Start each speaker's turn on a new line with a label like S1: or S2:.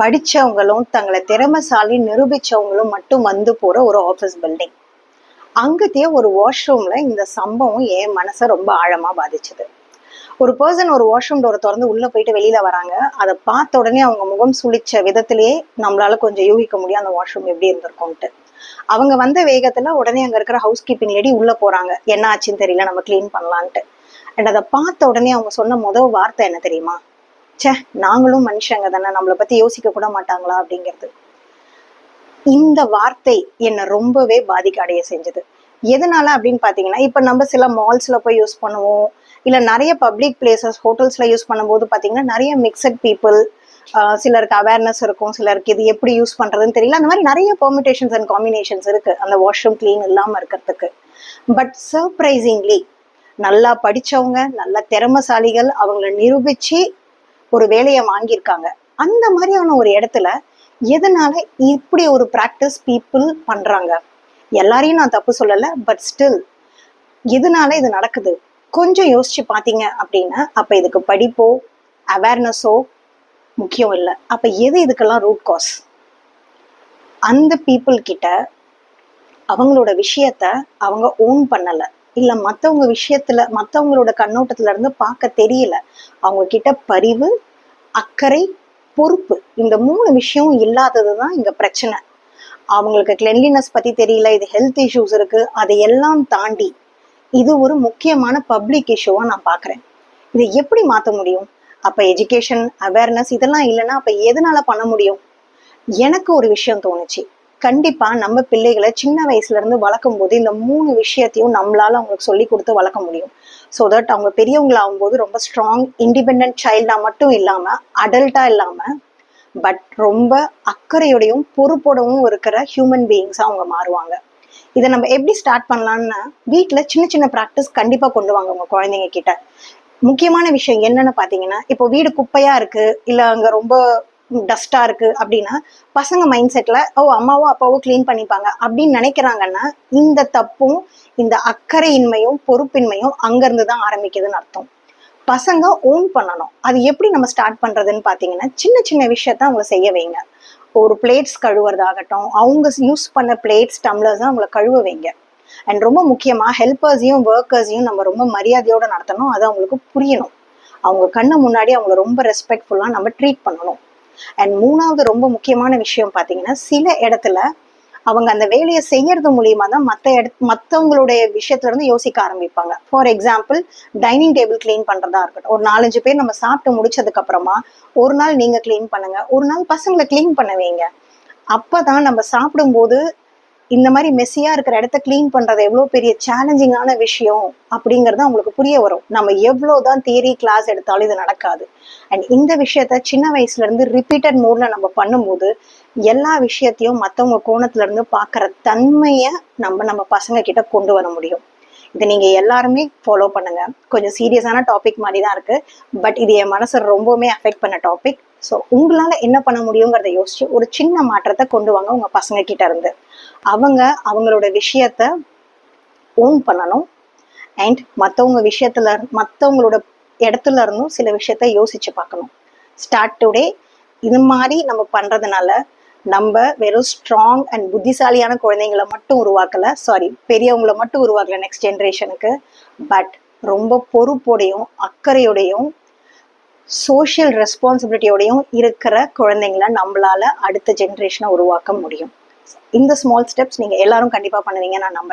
S1: படிச்சவங்களும் தங்களை திறமைசாலி நிரூபிச்சவங்களும் மட்டும் வந்து போற ஒரு ஆஃபீஸ் பில்டிங். அங்கத்தையே ஒரு வாஷ்ரூம்ல இந்த சம்பவம் என் மனசை ரொம்ப ஆழமா பாதிச்சது. ஒரு பர்சன் ஒரு வாஷ்ரூம் டோரை திறந்து உள்ள போயிட்டு வெளியில வராங்க. அதை பார்த்த உடனே அவங்க முகம் சுளிச்ச விதத்திலேயே நம்மளால கொஞ்சம் யூகிக்க முடியும் அந்த வாஷ்ரூம் எப்படி இருந்திருக்கும்ட்டு. அவங்க வந்த வேகத்துல உடனே அங்க இருக்கிற ஹவுஸ் கீப்பிங் லேடி உள்ள போறாங்க. என்ன ஆச்சுன்னு தெரியல, நம்ம கிளீன் பண்ணலான்ட்டு. அண்ட் அதை பார்த்த உடனே அவங்க சொன்ன முதல் வார்த்தை என்ன தெரியுமா? சே, நாங்களும் மனுஷங்க தானே, நம்மளை பத்தி யோசிக்க கூட மாட்டாங்களா அப்படிங்கிறது. இந்த வார்த்தை என்னை ரொம்பவே பாதிக்க அடைய செஞ்சது. எதனால அப்படின்னு பாத்தீங்கன்னா, இப்ப நம்ம சில மால்ஸ்ல போய் யூஸ் பண்ணுவோம், இல்ல நிறைய பப்ளிக் பிளேசஸ் ஹோட்டல்ஸ்ல யூஸ் பண்ணும்போது பாத்தீங்கன்னா நிறைய மிக்சட் பீப்புள், சிலருக்கு அவேர்னஸ் இருக்கும், சிலருக்கு இது எப்படி யூஸ் பண்றதுன்னு தெரியல. அந்த மாதிரி நிறைய பெர்மிட்டேஷன்ஸ் அண்ட் காம்பினேஷன்ஸ் இருக்கு அந்த வாஷ்ரூம் கிளீன் இல்லாம இருக்கிறதுக்கு. பட் சர்ப்ரைசிங்லி நல்லா படிச்சவங்க, நல்ல திறமைசாலிகள் அவங்களை நிரூபிச்சு ஒரு வேலையை வாங்கியிருக்காங்க. அந்த மாதிரியான ஒரு இடத்துல எதனால இப்படி ஒரு ப்ராக்டிஸ் பீப்புள் பண்றாங்க? எல்லாரையும் நான் தப்பு சொல்லல, பட் ஸ்டில் எதனால இது நடக்குது கொஞ்சம் யோசிச்சு பாத்தீங்க அப்படின்னா, அப்ப இதுக்கு படிப்போ அவேர்னஸோ முக்கியம் இல்லை. அப்ப எது இதுக்கெல்லாம் ரூட் காஸ்? அந்த பீப்புள் கிட்ட அவங்களோட விஷயத்த அவங்க ஓன் பண்ணல, இல்ல மத்தவங்க விஷயத்துல மத்தவங்களோட கண்ணோட்டத்துல இருந்து பார்க்க தெரியல. அவங்க கிட்ட பரிவு, அக்கறை, பொறுப்பு, இந்த 3 விஷயம் இல்லாததுதான் இங்க பிரச்சனை. அவங்களுக்கு கிளென்லினஸ் பத்தி தெரியல, இது ஹெல்த் இஷ்யூஸ் இருக்கு, அதையெல்லாம் தாண்டி இது ஒரு முக்கியமான பப்ளிக் இஷ்யூவா நான் பாக்குறேன். இதை எப்படி மாத்த முடியும்? அப்ப எஜுகேஷன், அவேர்னஸ் இதெல்லாம் இல்லைன்னா அப்ப எதனால பண்ண முடியும்? எனக்கு ஒரு விஷயம் தோணுச்சு. கண்டிப்பா நம்ம பிள்ளைகளை சின்ன வயசுல இருந்து வளர்க்கும் போது இந்த 3 விஷயத்தையும் நம்மளால அவங்களுக்கு சொல்லி கொடுத்து வளர்க்க முடியும். ஸோ தட் அவங்க பெரியவங்களாகும் போது ரொம்ப ஸ்ட்ராங் இண்டிபெண்ட் சைல்டா மட்டும் இல்லாம, அடல்ட்டா இல்லாம, பட் ரொம்ப அக்கறையோடையும் பொறுப்போடவும் இருக்கிற ஹியூமன் பீயிங்ஸா அவங்க மாறுவாங்க. இதை நம்ம எப்படி ஸ்டார்ட் பண்ணலாம்னா, வீட்டுல சின்ன சின்ன ப்ராக்டிஸ் கண்டிப்பா கொண்டு வாங்க உங்க குழந்தைங்க கிட்ட. முக்கியமான விஷயம் என்னன்னு பாத்தீங்கன்னா, இப்போ வீடு குப்பையா இருக்கு, இல்ல அங்க ரொம்ப டஸ்டா இருக்கு அப்படின்னா, பசங்க மைண்ட் செட்ல அம்மாவோ அப்பாவோ கிளீன் பண்ணிப்பாங்க அப்படின்னு நினைக்கிறாங்கன்னா, இந்த தப்பும் இந்த அக்கறையின்மையும் பொறுப்பின்மையும் அங்க இருந்துதான் ஆரம்பிக்குதுன்னு அர்த்தம். பசங்க ஓன் பண்ணணும். அது எப்படி நம்ம ஸ்டார்ட் பண்றதுன்னு பாத்தீங்கன்னா, சின்ன சின்ன விஷயத்த அவங்க செய்ய வைங்க. ஒரு பிளேட்ஸ் கழுவுறதாகட்டும், அவங்க யூஸ் பண்ண பிளேட்ஸ் டம்ளர்ஸ் அவங்கள கழுவ வைங்க. அண்ட் ரொம்ப முக்கியமா ஹெல்பர்ஸையும் ஒர்க்கர்ஸையும் நம்ம ரொம்ப மரியாதையோட நடத்தணும். அது அவங்களுக்கு புரியணும். அவங்க கண்ணு முன்னாடி அவங்கள ரொம்ப ரெஸ்பெக்ட்ஃபுல்லா நம்ம ட்ரீட் பண்ணணும். அண்ட் 3வது ரொம்ப முக்கியமான விஷயம் பாத்தீங்கன்னா, சில இடத்துல அவங்க அந்த வேலையை செய்யறது மூலியமா தான் மத்தவங்களுடைய விஷயத்துல இருந்து யோசிக்க ஆரம்பிப்பாங்க. For example, dining table clean பண்றதா இருக்கட்டும். ஒரு 4-5 பேர் நம்ம சாப்பிட்டு முடிச்சதுக்கு அப்புறமா ஒரு நாள் நீங்க கிளீன் பண்ணுங்க, ஒரு நாள் பசங்களை கிளீன் பண்ண வைங்க. அப்பதான் நம்ம சாப்பிடும்போது இந்த மாதிரி மெஸ்ஸியா இருக்கிற இடத்த கிளீன் பண்றது எவ்வளவு பெரிய சேலஞ்சிங்கான விஷயம் அப்படிங்கறது அவங்களுக்கு புரிய வரும். நம்ம எவ்வளவுதான் தியரி கிளாஸ் எடுத்தாலும் இது நடக்காது. அண்ட் இந்த விஷயத்த சின்ன வயசுல இருந்து ரிப்பீட்டட் மோட்ல நம்ம பண்ணும்போது எல்லா விஷயத்தையும் மத்தவங்க கோணத்துல இருந்து பாக்குற தன்மைய நம்ம பசங்க கிட்ட கொண்டு வர முடியும். இதை நீங்க எல்லாருமே ஃபாலோ பண்ணுங்க. கொஞ்சம் சீரியஸான டாபிக் மாதிரி தான் இருக்கு, பட் இது என் மனசை ரொம்பவுமே அஃபெக்ட் பண்ண டாபிக். ஸோ உங்களால என்ன பண்ண முடியுங்கிறத யோசிச்சு ஒரு சின்ன மாற்றத்தை கொண்டு வாங்க உங்க பசங்க கிட்ட இருந்து. அவங்க அவங்களோட விஷயத்த ஓன் பண்ணணும். அண்ட் மற்றவங்களோட இடத்துல இருந்தும் சில விஷயத்த யோசிச்சு பார்க்கணும். Start today. இது மாதிரி நம்ம பண்றதுனால நம்ம வெறும் ஸ்ட்ராங் அண்ட் புத்திசாலியான குழந்தைங்களை மட்டும் பெரியவங்களை மட்டும் உருவாக்கல நெக்ஸ்ட் ஜென்ரேஷனுக்கு, பட் ரொம்ப பொறுப்போடையும் அக்கறையோடையும் சோஷியல் ரெஸ்பான்சிபிலிட்டியோடையும் இருக்கிற குழந்தைங்களை நம்மளால அடுத்த ஜென்ரேஷனை உருவாக்க முடியும். இந்த ஸ்மால் ஸ்டெப்ஸ் நீங்க எல்லாரும் கண்டிப்பா பண்ணுவீங்க நான் நம்புறேன்.